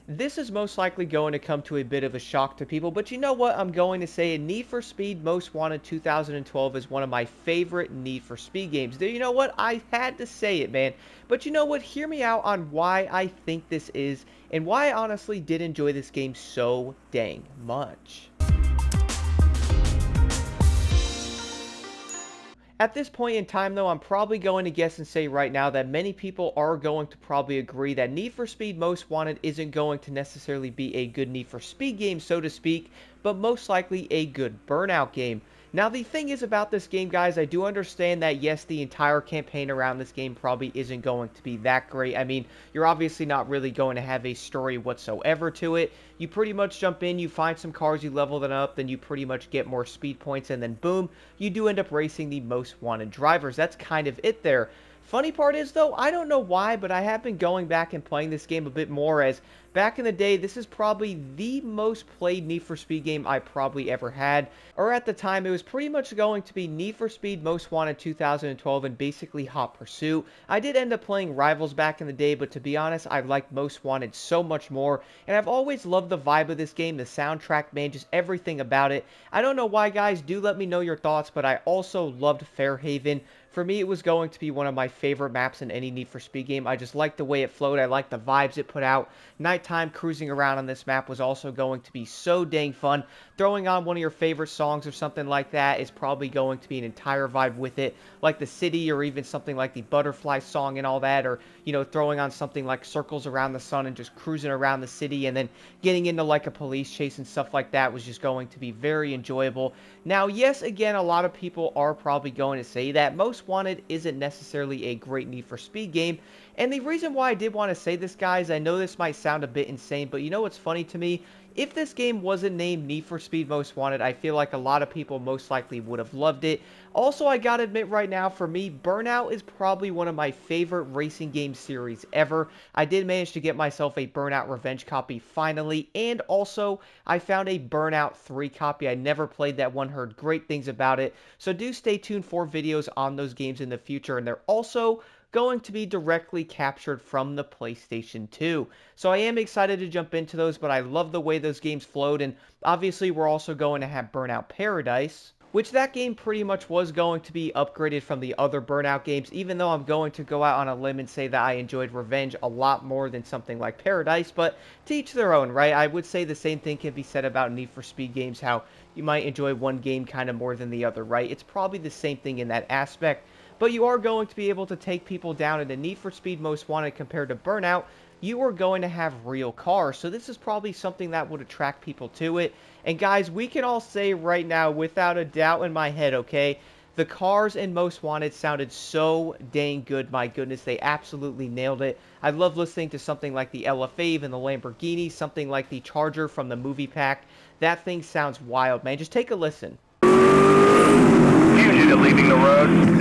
This is most likely going to come to a bit of a shock to people, but you know what? I'm going to say Need for Speed Most Wanted 2012 is one of my favorite Need for Speed games. You know what? I had to say it, man. But you know what? Hear me out on why I think this is and why I honestly did enjoy this game so dang much. At this point in time, though, I'm probably going to guess and say right now that many people are going to probably agree that Need for Speed Most Wanted isn't going to necessarily be a good Need for Speed game, so to speak, but most likely a good Burnout game. Now, the thing is about this game, guys, I do understand that, yes, the entire campaign around this game probably isn't going to be that great. I mean, you're obviously not really going to have a story whatsoever to it. You pretty much jump in, you find some cars, you level them up, then you pretty much get more speed points, and then boom, you do end up racing the most wanted drivers. That's kind of it there. Funny part is, though, I don't know why, but I have been going back and playing this game a bit more, as back in the day, this is probably the most played Need for Speed game I probably ever had. Or at the time, it was pretty much going to be Need for Speed Most Wanted 2012 and basically Hot Pursuit. I did end up playing Rivals back in the day, but to be honest, I liked Most Wanted so much more. And I've always loved the vibe of this game, the soundtrack, man, just everything about it. I don't know why, guys, do let me know your thoughts, but I also loved Fairhaven. For me, it was going to be one of my favorite maps in any Need for Speed game. I just liked the way it flowed. I liked the vibes it put out. Nighttime cruising around on this map was also going to be so dang fun. Throwing on one of your favorite songs or something like that is probably going to be an entire vibe with it, like the City or even something like the Butterfly song and all that, or, you know, throwing on something like Circles Around the Sun and just cruising around the city and then getting into like a police chase and stuff like that was just going to be very enjoyable. Now, yes, again, a lot of people are probably going to say that Most Wanted isn't necessarily a great Need for Speed game, and the reason why I did want to say this, guys, I know this might sound a bit insane, but you know what's funny to me? If this game wasn't named Need for Speed Most Wanted, I feel like a lot of people most likely would have loved it. Also, I gotta admit right now, for me, Burnout is probably one of my favorite racing game series ever. I did manage to get myself a Burnout Revenge copy finally, and also, I found a Burnout 3 copy. I never played that one, heard great things about it, so do stay tuned for videos on those games in the future, and they're also going to be directly captured from the PlayStation 2. So I am excited to jump into those, but I love the way those games flowed, and obviously we're also going to have Burnout Paradise, which that game pretty much was going to be upgraded from the other Burnout games, even though I'm going to go out on a limb and say that I enjoyed Revenge a lot more than something like Paradise, but to each their own, right? I would say the same thing can be said about Need for Speed games, how you might enjoy one game kind of more than the other, right? It's probably the same thing in that aspect, but you are going to be able to take people down in the Need for Speed Most Wanted compared to Burnout. You are going to have real cars, so this is probably something that would attract people to it. And guys, we can all say right now, without a doubt in my head, okay, the cars in Most Wanted sounded so dang good. My goodness, they absolutely nailed it. I love listening to something like the LFA and the Lamborghini, something like the Charger from the movie pack. That thing sounds wild, man. Just take a listen. Fugitive leaving the road.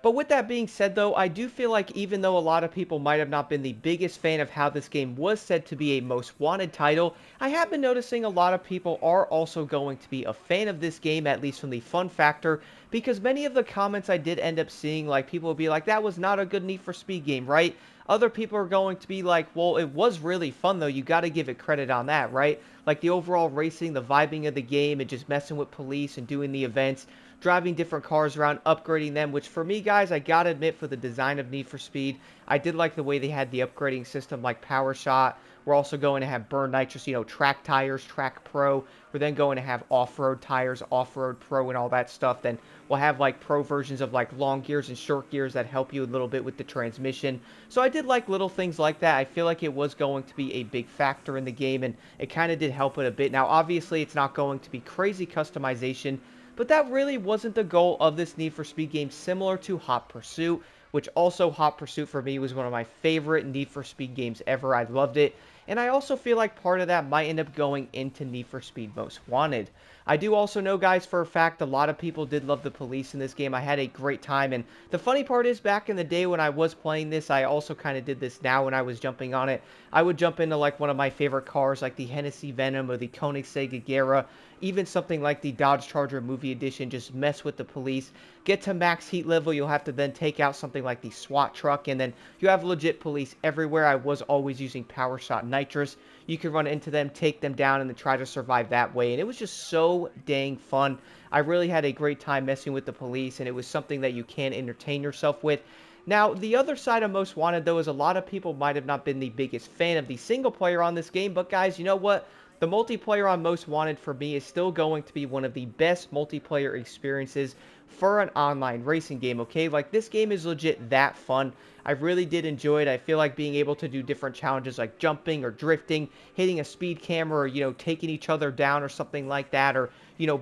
But with that being said, though, I do feel like even though a lot of people might have not been the biggest fan of how this game was said to be a Most Wanted title, I have been noticing a lot of people are also going to be a fan of this game, at least from the fun factor, because many of the comments I did end up seeing, like, people will be like, that was not a good Need for Speed game, right? Other people are going to be like, well, it was really fun, though. You got to give it credit on that, right? Like, the overall racing, the vibing of the game, and just messing with police and doing the events, driving different cars around, upgrading them, which for me, guys, I gotta admit, for the design of Need for Speed, I did like the way they had the upgrading system like Power Shot. We're also going to have Burn Nitrous, you know, Track Tires, Track Pro. We're then going to have Off-Road Tires, Off-Road Pro, and all that stuff. Then we'll have, like, Pro versions of, like, long gears and short gears that help you a little bit with the transmission. So I did like little things like that. I feel like it was going to be a big factor in the game, and it kind of did help it a bit. Now, obviously, it's not going to be crazy customization, but that really wasn't the goal of this Need for Speed game, similar to Hot Pursuit, which also Hot Pursuit for me was one of my favorite Need for Speed games ever. I loved it. and I also feel like part of that might end up going into Need for Speed Most Wanted. I do also know, guys, for a fact, a lot of people did love the police in this game. I had a great time, and the funny part is, back in the day when I was playing this, I also kind of did this now when I was jumping on it. I would jump into, like, one of my favorite cars, like the Hennessy Venom or the Koenigsegg Agera, even something like the Dodge Charger Movie Edition, just mess with the police. Get to max heat level, you'll have to then take out something like the SWAT truck, and then you have legit police everywhere. I was always using Power Shot Nitrous. You can run into them, take them down, and then try to survive that way. And it was just so dang fun. I really had a great time messing with the police, and it was something that you can entertain yourself with. Now, the other side of Most Wanted, though, is a lot of people might have not been the biggest fan of the single player on this game. But guys, you know what? The multiplayer on Most Wanted for me is still going to be one of the best multiplayer experiences for an online racing game, okay? Like, this game is legit that fun. I really did enjoy it. I feel like being able to do different challenges like jumping or drifting, hitting a speed camera, or, taking each other down or something like that, or,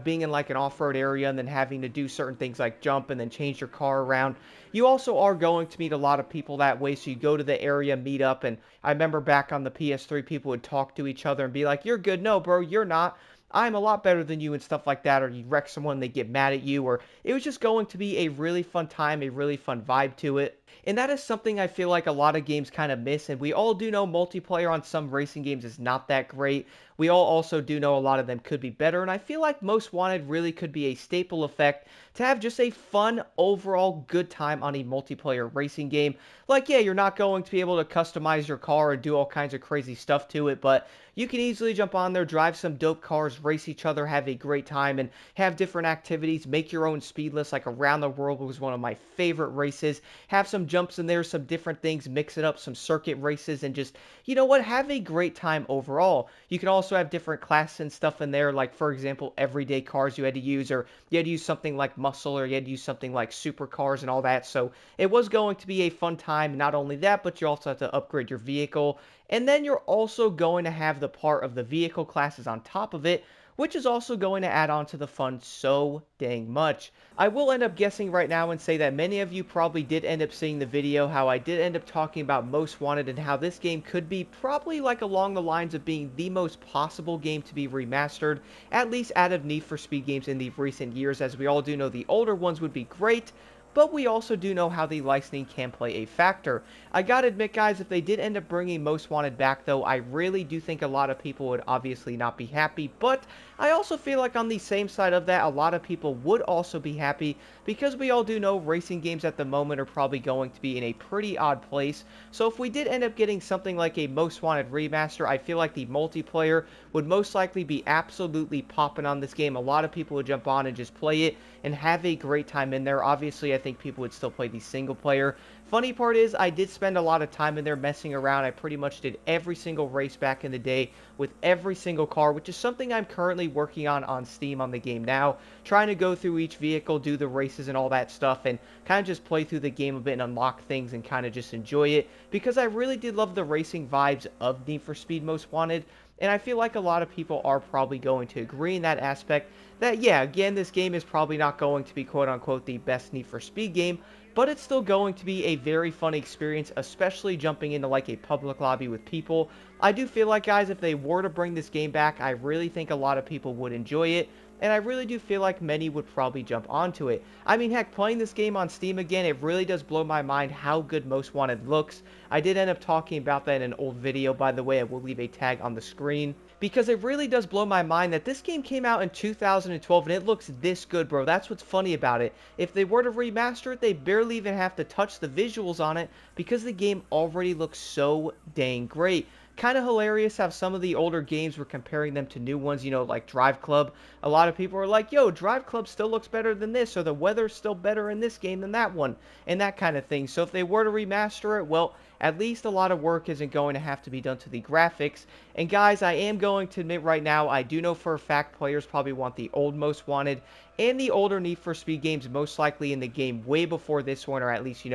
being in like an off-road area and then having to do certain things like jump and then change your car around. You also are going to meet a lot of people that way, so you go to the area, meet up, and I remember back on the PS3, people would talk to each other and be like, "You're good." "No, bro, you're not. I'm a lot better than you," and stuff like that, or you wreck someone, they get mad at you, or it was just going to be a really fun time, a really fun vibe to it. And that is something I feel like a lot of games kind of miss, and we all do know multiplayer on some racing games is not that great. We all also do know a lot of them could be better, and I feel like Most Wanted really could be a staple effect to have just a fun, overall good time on a multiplayer racing game. Like, yeah, you're not going to be able to customize your car and do all kinds of crazy stuff to it, but you can easily jump on there, drive some dope cars, race each other, have a great time, and have different activities. Make your own speed list, like Around the World was one of my favorite races. Have some jumps in there, some different things, mix it up, some circuit races, and just, you know what, have a great time overall. You can also have different classes and stuff in there, like, for example, everyday cars you had to use, or you had to use something like muscle, or you had to use something like supercars and all that. So it was going to be a fun time. Not only that, but you also have to upgrade your vehicle, and then you're also going to have the part of the vehicle classes on top of it, which is also going to add on to the fun so dang much. I will end up guessing right now and say that many of you probably did end up seeing the video, how I did end up talking about Most Wanted and how this game could be probably like along the lines of being the most possible game to be remastered, at least out of Need for Speed games in the recent years. As we all do know, the older ones would be great, but we also do know how the licensing can play a factor. I gotta admit, guys, if they did end up bringing Most Wanted back, though, I really do think a lot of people would obviously not be happy, but I also feel like on the same side of that, a lot of people would also be happy, because we all do know racing games at the moment are probably going to be in a pretty odd place. So if we did end up getting something like a Most Wanted remaster, I feel like the multiplayer would most likely be absolutely popping on this game. A lot of people would jump on and just play it and have a great time in there. Obviously, I think people would still play the single player. Funny part is, I did spend a lot of time in there messing around. I pretty much did every single race back in the day with every single car, which is something I'm currently working on Steam on the game now. Trying to go through each vehicle, do the races and all that stuff, and kind of just play through the game a bit and unlock things and kind of just enjoy it, because I really did love the racing vibes of Need for Speed Most Wanted. And I feel like a lot of people are probably going to agree in that aspect that, yeah, again, this game is probably not going to be quote-unquote the best Need for Speed game, but it's still going to be a very fun experience, especially jumping into like a public lobby with people. I do feel like, guys, if they were to bring this game back, I really think a lot of people would enjoy it, and I really do feel like many would probably jump onto it. I mean, heck, playing this game on Steam again, it really does blow my mind how good Most Wanted looks. I did end up talking about that in an old video, by the way. I will leave a tag on the screen, because it really does blow my mind that this game came out in 2012 and it looks this good, bro. That's what's funny about it. If they were to remaster it, they barely even have to touch the visuals on it, because the game already looks so dang great. Kind of hilarious how some of the older games were comparing them to new ones, like Drive Club. A lot of people are like, yo, Drive Club still looks better than this, or the weather's still better in this game than that one, and that kind of thing. So if they were to remaster it, well, at least a lot of work isn't going to have to be done to the graphics. And guys, I am going to admit right now, I do know for a fact players probably want the old Most Wanted and the older Need for Speed games most likely in the game way before this one, or at least,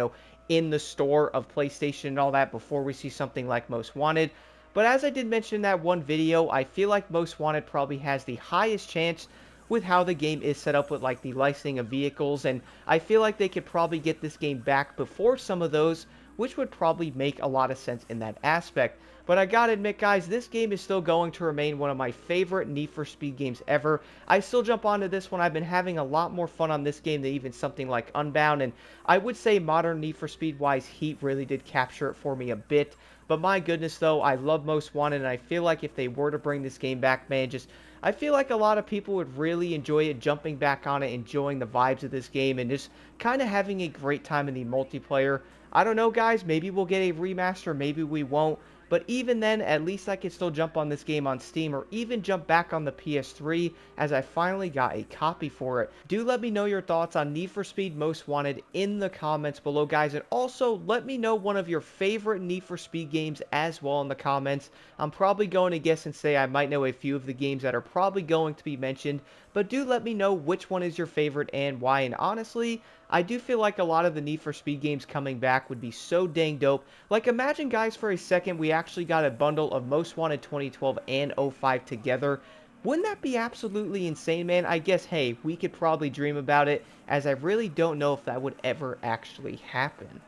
in the store of PlayStation and all that, before we see something like Most Wanted. But as I did mention in that one video, I feel like Most Wanted probably has the highest chance with how the game is set up with like the licensing of vehicles, and I feel like they could probably get this game back before some of those which would probably make a lot of sense in that aspect. But I gotta admit, guys, this game is still going to remain one of my favorite Need for Speed games ever. I still jump onto this one. I've been having a lot more fun on this game than even something like Unbound, and I would say modern Need for Speed-wise, Heat really did capture it for me a bit. But my goodness, though, I love Most Wanted, and I feel like if they were to bring this game back, man, just I feel like a lot of people would really enjoy it, jumping back on it, enjoying the vibes of this game, and just kind of having a great time in the multiplayer. I don't know, guys. Maybe we'll get a remaster, maybe we won't. But even then, at least I could still jump on this game on Steam or even jump back on the PS3 as I finally got a copy for it. Do let me know your thoughts on Need for Speed Most Wanted in the comments below, guys. And also, let me know one of your favorite Need for Speed games as well in the comments. I'm probably going to guess and say I might know a few of the games that are probably going to be mentioned. But do let me know which one is your favorite and why. And honestly, I do feel like a lot of the Need for Speed games coming back would be so dang dope. Like, imagine, guys, for a second, we actually got a bundle of Most Wanted 2012 and '05 together. Wouldn't that be absolutely insane, man? I guess, hey, we could probably dream about it, as I really don't know if that would ever actually happen.